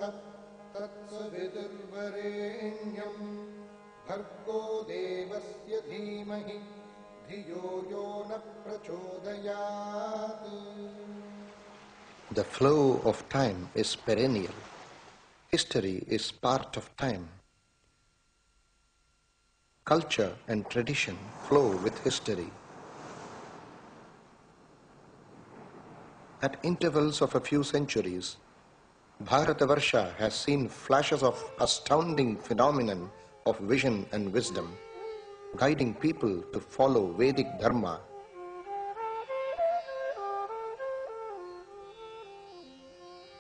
तत्सवितुर्वरेण्यं भर्गो देवस्य धीमहि धियो यो न प्रचोदयात्. The flow of time is perennial. History is part of time. Culture and tradition flow with history. At intervals of a few centuries, Bharatavarsha has seen flashes of astounding phenomenon of vision and wisdom, guiding people to follow Vedic Dharma.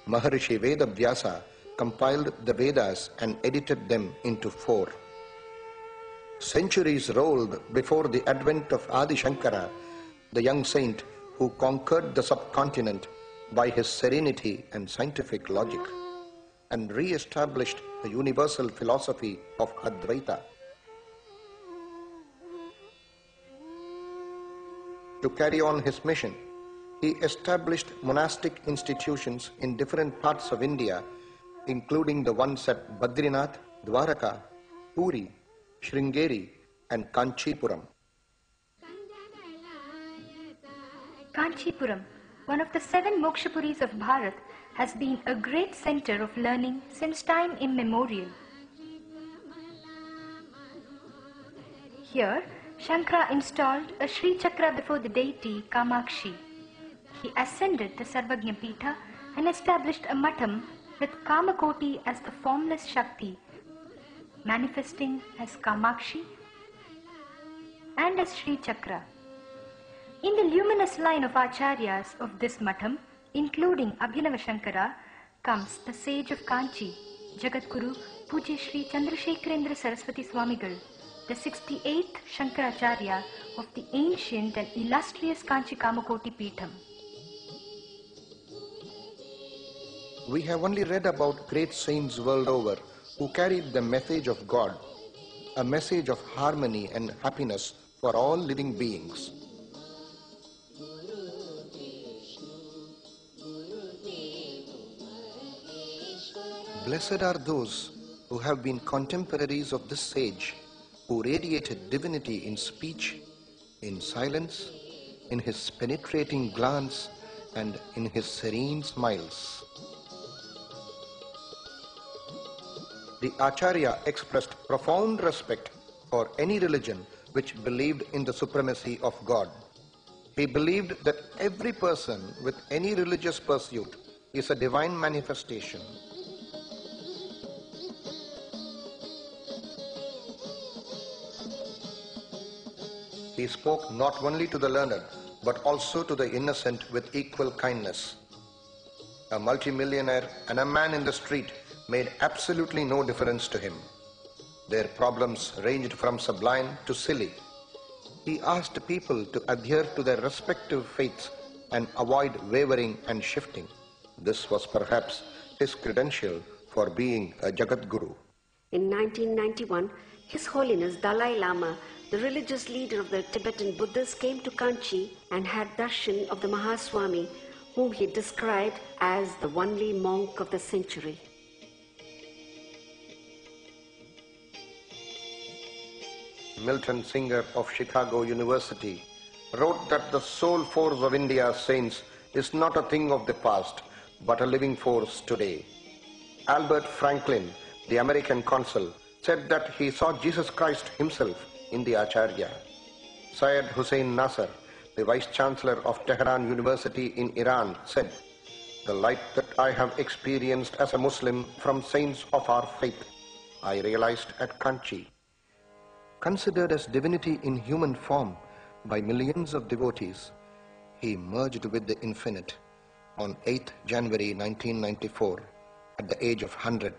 Maharishi Vedavyasa compiled the Vedas and edited them into 4. Centuries rolled before the advent of Adi Shankara, the young saint who conquered the subcontinent by his serenity and scientific logic, and re-established the universal philosophy of Advaita. To carry on his mission, he established monastic institutions in different parts of India, including the ones at Badrinath, Dwaraka, Puri, Sringeri and Kanchipuram. Kanchipuram, one of the 7 Mokshapuris of Bharat, has been a great center of learning since time immemorial. Here, Shankara installed a Sri Chakra before the deity Kamakshi. He ascended the Sarvagnya Pitha and established a Matham with Kamakoti as the formless Shakti, manifesting as Kamakshi and as Sri Chakra. In the luminous line of Acharyas of this Matham, including Abhinava Shankara, comes the sage of Kanchi, Jagadguru Pujya Sri Chandrashekarendra Saraswati Swamigal, the 68th Shankaracharya of the ancient and illustrious Kanchi Kamakoti Peetham. We have only read about great saints world over who carried the message of God, a message of harmony and happiness for all living beings. Blessed are those who have been contemporaries of this sage, who radiated divinity in speech, in silence, in his penetrating glance, and in his serene smiles. The Acharya expressed profound respect for any religion which believed in the supremacy of God. He believed that every person with any religious pursuit is a divine manifestation. He spoke not only to the learned, but also to the innocent with equal kindness. A multimillionaire and a man in the street made absolutely no difference to him. Their problems ranged from sublime to silly. He asked people to adhere to their respective faiths and avoid wavering and shifting. This was perhaps his credential for being a Jagadguru. In 1991, His Holiness Dalai Lama, the religious leader of the Tibetan Buddhists, came to Kanchi and had darshan of the Mahaswami, whom he described as the only monk of the century. Milton Singer of Chicago University wrote that the soul force of India's saints is not a thing of the past, but a living force today. Albert Franklin, the American consul, said that he saw Jesus Christ himself in the Acharya. Syed Hussein Nasser, the Vice Chancellor of Tehran University in Iran, said, "The light that I have experienced as a Muslim from saints of our faith, I realized at Kanchi." Considered as divinity in human form by millions of devotees, he merged with the infinite on 8th January 1994 at the age of 100.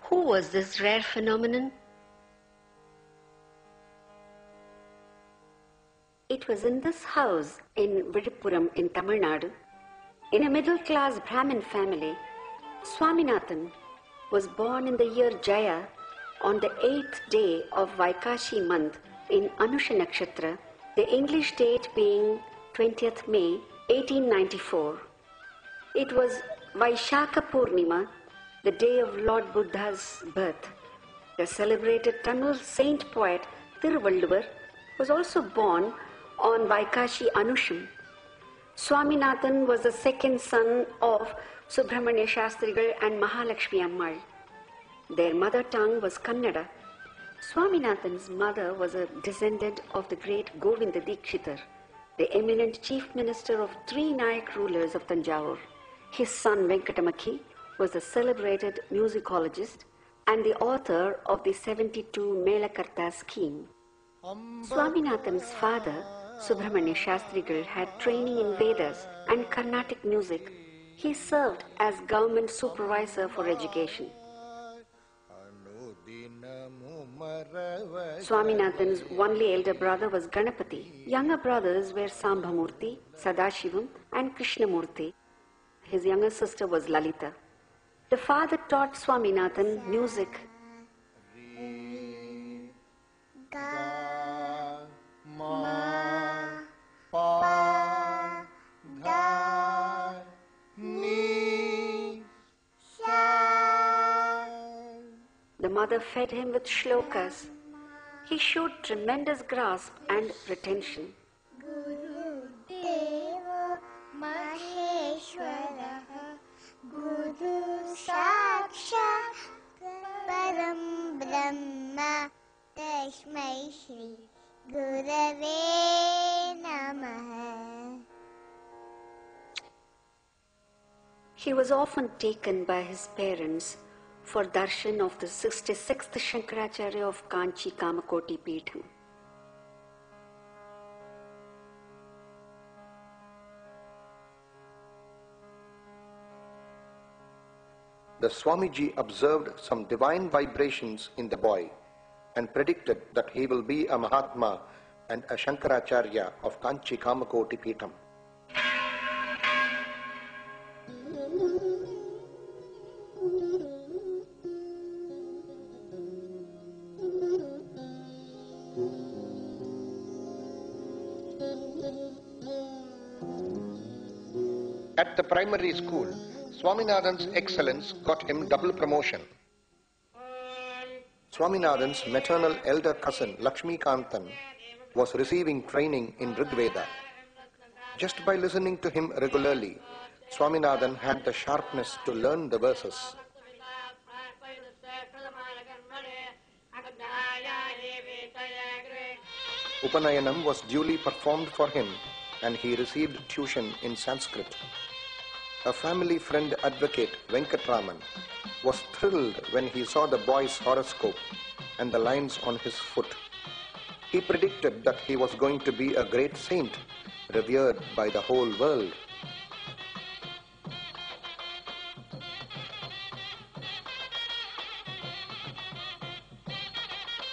Who was this rare phenomenon? It was in this house in Vidippuram in Tamil Nadu, in a middle-class Brahmin family, Swaminathan was born in the year Jaya on the 8th day of Vaikashi month in Anusha Nakshatra, the English date being 20th May 1894. It was Vaishakha Purnima, the day of Lord Buddha's birth. The celebrated Tamil saint poet Thiruvalluvar was also born on Vaikashi Anusham. Swaminathan was the second son of Subramanya Shastrigal and Mahalakshmi Ammal. Their mother tongue was Kannada. Swaminathan's mother was a descendant of the great Govinda Dikshitar, the eminent chief minister of 3 Nayak rulers of Tanjavur. His son Venkatamaki was a celebrated musicologist and the author of the 72 Melakarta scheme. Swaminathan's father, Subramanya Shastrigal, had training in Vedas and Carnatic music. He served as government supervisor for education. Swaminathan's only elder brother was Ganapati. Younger brothers were Sambhamurthy, Sadashivam and Krishnamurthy. His younger sister was Lalita. The father taught Swaminathan music. The mother fed him with shlokas. He showed tremendous grasp and retention. Guru Deva Maheshwara Guru Sakshat Param Brahma Tasmai Shri Gurave Namaha. He was often taken by his parents for darshan of the 66th Shankaracharya of Kanchi Kamakoti Peetham. The Swamiji observed some divine vibrations in the boy and predicted that he will be a Mahatma and a Shankaracharya of Kanchi Kamakoti Peetham. At the primary school, Swaminathan's excellence got him double promotion. Swaminathan's maternal elder cousin Lakshmi Kantan was receiving training in Rigveda. Just by listening to him regularly, Swaminathan had the sharpness to learn the verses. Upanayanam was duly performed for him and he received tuition in Sanskrit. A family friend advocate, Venkatraman, was thrilled when he saw the boy's horoscope and the lines on his foot. He predicted that he was going to be a great saint, revered by the whole world.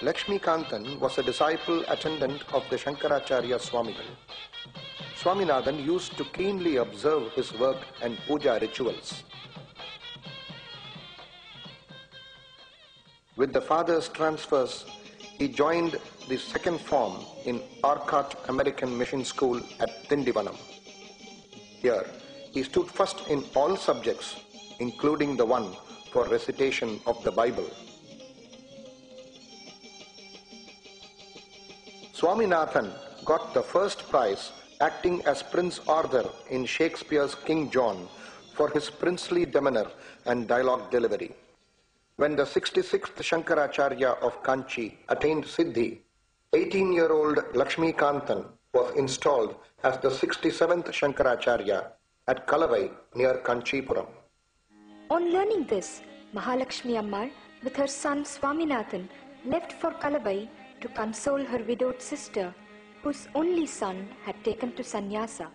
Lakshmi Kantan was a disciple attendant of the Shankaracharya Swamigal. Swaminathan used to keenly observe his work and puja rituals. With the father's transfers, he joined the second form in Arcot American Mission School at Tindivanam. Here, he stood first in all subjects, including the one for recitation of the Bible. Swaminathan got the first prize acting as Prince Arthur in Shakespeare's King John for his princely demeanor and dialogue delivery. When the 66th Shankaracharya of Kanchi attained Siddhi, 18-year-old Lakshmi Kantan was installed as the 67th Shankaracharya at Kalavai near Kanchipuram. On learning this, Mahalakshmi Ammal with her son Swaminathan left for Kalavai to console her widowed sister, whose only son had taken to sannyasa.